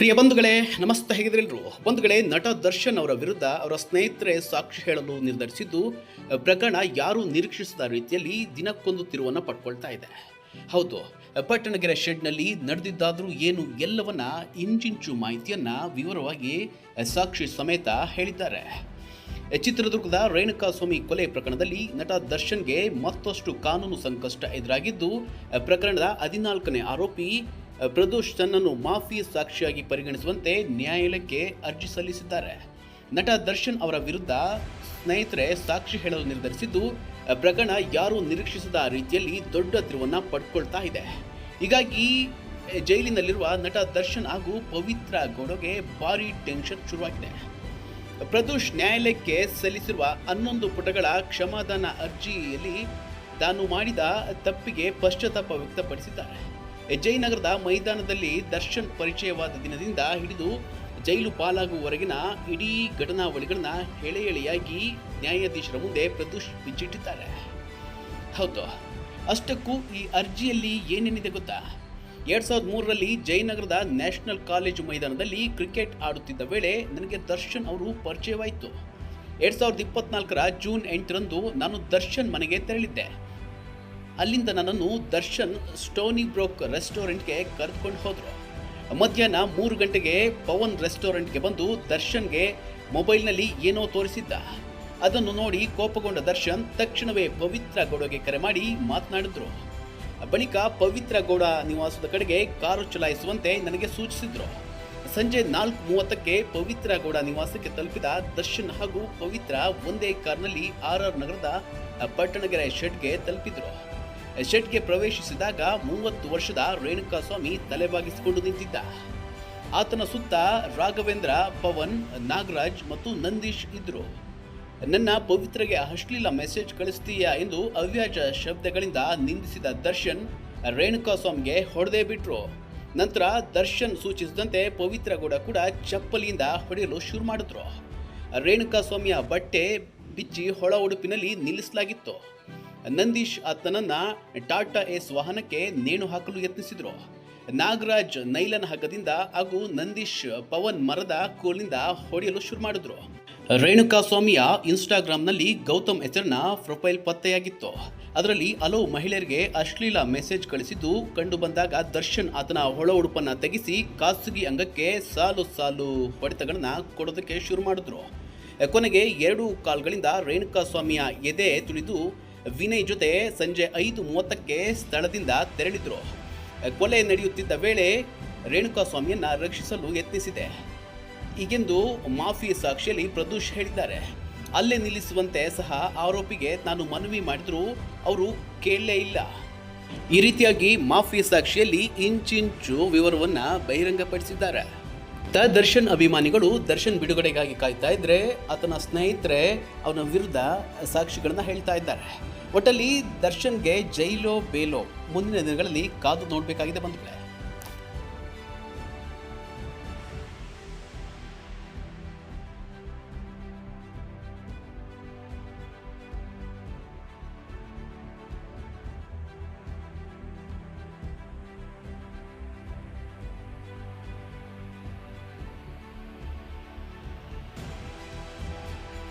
ಪ್ರಿಯ ಬಂಧುಗಳೇ, ನಮಸ್ತೆ. ಹೇಗಿದ್ರೆಲ್ಲರೂ ಬಂಧುಗಳೇ, ನಟ ದರ್ಶನ್ ಅವರ ವಿರುದ್ಧ ಅವರ ಸ್ನೇಹಿತರೆ ಸಾಕ್ಷಿ ಹೇಳಲು ನಿರ್ಧರಿಸಿದ್ದು ಪ್ರಕರಣ ಯಾರೂ ನಿರೀಕ್ಷಿಸದ ರೀತಿಯಲ್ಲಿ ದಿನಕ್ಕೊಂದು ತಿರುವನ್ನು ಪಡ್ಕೊಳ್ತಾ ಇದೆ. ಹೌದು, ಪಟ್ಟಣಗೆರೆ ಶೆಡ್ನಲ್ಲಿ ನಡೆದಿದ್ದಾದರೂ ಏನು ಎಲ್ಲವನ್ನ ಇಂಚಿಂಚು ಮಾಹಿತಿಯನ್ನ ವಿವರವಾಗಿ ಸಾಕ್ಷಿ ಸಮೇತ ಹೇಳಿದ್ದಾರೆ. ಚಿತ್ರದುರ್ಗದ ರೇಣುಕಾಸ್ವಾಮಿ ಕೊಲೆ ಪ್ರಕರಣದಲ್ಲಿ ನಟ ದರ್ಶನ್ಗೆ ಮತ್ತಷ್ಟು ಕಾನೂನು ಸಂಕಷ್ಟ ಎದುರಾಗಿದ್ದು, ಪ್ರಕರಣದ 14ನೇ ಆರೋಪಿ ಪ್ರದೋಷ್ ತನ್ನನ್ನು ಮಾಫಿ ಸಾಕ್ಷಿಯಾಗಿ ಪರಿಗಣಿಸುವಂತೆ ನ್ಯಾಯಾಲಯಕ್ಕೆ ಅರ್ಜಿ ಸಲ್ಲಿಸಿದ್ದಾರೆ. ನಟ ದರ್ಶನ್ ಅವರ ವಿರುದ್ಧ ಸ್ನೇಹಿತರೆ ಸಾಕ್ಷಿ ಹೇಳಲು ನಿರ್ಧರಿಸಿದ್ದು, ಪ್ರಕರಣ ಯಾರೂ ನಿರೀಕ್ಷಿಸದ ರೀತಿಯಲ್ಲಿ ದೊಡ್ಡ ತಿರುವನ್ನು ಪಡ್ಕೊಳ್ತಾ ಇದೆ. ಹೀಗಾಗಿ ಜೈಲಿನಲ್ಲಿರುವ ನಟ ದರ್ಶನ್ ಹಾಗೂ ಪವಿತ್ರ ಗೌಡಗೆ ಭಾರಿ ಟೆನ್ಷನ್ ಶುರುವಾಗಿದೆ. ಪ್ರದೋಷ್ ನ್ಯಾಯಾಲಯಕ್ಕೆ ಸಲ್ಲಿಸಿರುವ 11 ಪುಟಗಳ ಕ್ಷಮಾದಾನ ಅರ್ಜಿಯಲ್ಲಿ ತಾನು ಮಾಡಿದ ತಪ್ಪಿಗೆ ಪಶ್ಚಾತ್ತಾಪ ವ್ಯಕ್ತಪಡಿಸಿದ್ದಾರೆ. ಜಯನಗರದ ಮೈದಾನದಲ್ಲಿ ದರ್ಶನ್ ಪರಿಚಯವಾದ ದಿನದಿಂದ ಹಿಡಿದು ಜೈಲು ಪಾಲಾಗುವವರೆಗಿನ ಇಡೀ ಘಟನಾವಳಿಗಳನ್ನ ಎಳೆಯಾಗಿ ನ್ಯಾಯಾಧೀಶರ ಮುಂದೆ ಪ್ರದೋಷ್ ಬಿಚ್ಚಿಟ್ಟಿದ್ದಾರೆ. ಹೌದು, ಅಷ್ಟಕ್ಕೂ ಈ ಅರ್ಜಿಯಲ್ಲಿ ಏನೇನಿದೆ ಗೊತ್ತಾ? 2003ರಲ್ಲಿ ಜಯನಗರದ ನ್ಯಾಷನಲ್ ಕಾಲೇಜು ಮೈದಾನದಲ್ಲಿ ಕ್ರಿಕೆಟ್ ಆಡುತ್ತಿದ್ದ ವೇಳೆ ನನಗೆ ದರ್ಶನ್ ಅವರು ಪರಿಚಯವಾಯಿತು. 2024ರ ಜೂನ್ 8ರಂದು ನಾನು ದರ್ಶನ್ ಮನೆಗೆ ತೆರಳಿದ್ದೆ. ಅಲ್ಲಿಂದ ನನ್ನನ್ನು ದರ್ಶನ್ ಸ್ಟೋನಿ ಬ್ರೋಕ್ ರೆಸ್ಟೋರೆಂಟ್ಗೆ ಕರೆದುಕೊಂಡು ಹೋದರು. ಮಧ್ಯಾಹ್ನ 3 ಗಂಟೆಗೆ ಪವನ್ ರೆಸ್ಟೋರೆಂಟ್ಗೆ ಬಂದು ದರ್ಶನ್ಗೆ ಮೊಬೈಲ್ನಲ್ಲಿ ಏನೋ ತೋರಿಸಿದ್ದ. ಅದನ್ನು ನೋಡಿ ಕೋಪಗೊಂಡ ದರ್ಶನ್ ತಕ್ಷಣವೇ ಪವಿತ್ರ ಗೌಡಗೆ ಕರೆ ಮಾಡಿ ಮಾತನಾಡಿದ್ರು. ಬಳಿಕ ಪವಿತ್ರ ಗೌಡ ನಿವಾಸದ ಕಡೆಗೆ ಕಾರು ಚಲಾಯಿಸುವಂತೆ ನನಗೆ ಸೂಚಿಸಿದ್ರು. ಸಂಜೆ 4:30ಕ್ಕೆ ಪವಿತ್ರ ಗೌಡ ನಿವಾಸಕ್ಕೆ ತಲುಪಿದ ದರ್ಶನ್ ಹಾಗೂ ಪವಿತ್ರ ಒಂದೇ ಕಾರ್ನಲ್ಲಿ RR ನಗರದ ಪಟ್ಟಣಗೆರೆ ಶೆಡ್ಗೆ ತಲುಪಿದ್ರು. ಶೆಡ್ಗೆ ಪ್ರವೇಶಿಸಿದಾಗ 30 ವರ್ಷದ ರೇಣುಕಾಸ್ವಾಮಿ ತಲೆಬಾಗಿಸಿಕೊಂಡು ನಿಂತಿದ್ದ. ಆತನ ಸುತ್ತ ರಾಘವೇಂದ್ರ, ಪವನ್, ನಾಗರಾಜ್ ಮತ್ತು ನಂದೀಶ್ ಇದ್ರು. ನನ್ನ ಪವಿತ್ರಗೆ ಅಶ್ಲೀಲ ಮೆಸೇಜ್ ಕಳಿಸ್ತೀಯಾ ಎಂದು ಅವ್ಯಾಜ ಶಬ್ದಗಳಿಂದ ನಿಂದಿಸಿದ ದರ್ಶನ್ ರೇಣುಕಾಸ್ವಾಮಿಗೆ ಹೊಡೆದೇ ಬಿಟ್ರು. ನಂತರ ದರ್ಶನ್ ಸೂಚಿಸಿದಂತೆ ಪವಿತ್ರ ಗೌಡ ಕೂಡ ಚಪ್ಪಲಿಯಿಂದ ಹೊಡೆಯಲು ಶುರು ಮಾಡಿದ್ರು. ರೇಣುಕಾಸ್ವಾಮಿಯ ಬಟ್ಟೆ ಬಿಚ್ಚಿ ಹೊಳ ಉಡುಪಿನಲ್ಲಿ ನಿಲ್ಲಿಸಲಾಗಿತ್ತು. ನಂದೀಶ್ ಆತನನ್ನ ಟಾಟಾ ಏಸ್ ವಾಹನಕ್ಕೆ ನೇಣು ಹಾಕಲು ಯತ್ನಿಸಿದ್ರು. ನಾಗರಾಜ್ ನೈಲನ್ ಹಗ್ಗದಿಂದ ಹಾಗೂ ನಂದೀಶ್ ಪವನ್ ಮರದ ಕೋಲಿಂದ ಹೊಡೆಯಲು ಶುರು ಮಾಡಿದ್ರು. ರೇಣುಕಾಸ್ವಾಮಿಯ ಇನ್ಸ್ಟಾಗ್ರಾಮ್ನಲ್ಲಿ ಗೌತಮ್ ಹೆಸರಿನ ಪ್ರೊಫೈಲ್ ಪತ್ತೆಯಾಗಿತ್ತು. ಅದರಲ್ಲಿ ಹಲವು ಮಹಿಳೆಯರಿಗೆ ಅಶ್ಲೀಲ ಮೆಸೇಜ್ ಕಳಿಸಿದ್ದು ಕಂಡು ಬಂದಾಗ ದರ್ಶನ್ ಆತನ ಒಳ ಉಡುಪನ್ನು ತೆಗೆಸಿ ಖಾಸಗಿ ಅಂಗಕ್ಕೆ ಸಾಲು ಸಾಲು ಹೊಡೆತಗಳನ್ನ ಕೊಡೋದಕ್ಕೆ ಶುರು ಮಾಡಿದ್ರು. ಕೊನೆಗೆ 2 ಕಾಲ್ಗಳಿಂದ ರೇಣುಕಾಸ್ವಾಮಿಯ ಎದೆ ತುಳಿದು ವಿನಯ್ ಜೊತೆ ಸಂಜೆ 5:30ಕ್ಕೆ ಸ್ಥಳದಿಂದ ತೆರಳಿದ್ರು. ಕೊಲೆ ನಡೆಯುತ್ತಿದ್ದ ವೇಳೆ ರೇಣುಕಾಸ್ವಾಮಿಯನ್ನ ರಕ್ಷಿಸಲು ಯತ್ನಿಸಿದೆ ಹೀಗೆಂದು ಮಾಫಿ ಸಾಕ್ಷಿಯಲ್ಲಿ ಪ್ರದೋಷ್ ಹೇಳಿದ್ದಾರೆ. ಅಲ್ಲೇ ನಿಲ್ಲಿಸುವಂತೆ ಸಹ ಆರೋಪಿಗೆ ನಾನು ಮನವಿ ಮಾಡಿದ್ರು, ಅವರು ಕೇಳಲೇ ಇಲ್ಲ. ಈ ರೀತಿಯಾಗಿ ಮಾಫಿ ಸಾಕ್ಷಿಯಲ್ಲಿ ಇಂಚಿಂಚು ವಿವರವನ್ನ ಬಹಿರಂಗಪಡಿಸಿದ್ದಾರೆ. ದರ್ಶನ್ ಅಭಿಮಾನಿಗಳು ದರ್ಶನ್ ಬಿಡುಗಡೆಗಾಗಿ ಕಾಯ್ತಾ ಇದ್ರೆ, ಆತನ ಸ್ನೇಹಿತರೆ ಅವನ ವಿರುದ್ಧ ಸಾಕ್ಷಿಗಳನ್ನ ಹೇಳ್ತಾ ಇದ್ದಾರೆ. ಒಟ್ಟಲ್ಲಿ ದರ್ಶನ್ಗೆ ಜೈಲೋ ಬೇಲೋ ಮುಂದಿನ ದಿನಗಳಲ್ಲಿ ಕಾದು ನೋಡಬೇಕಾಗಿದೆ ಬಂಧುಗಳೇ.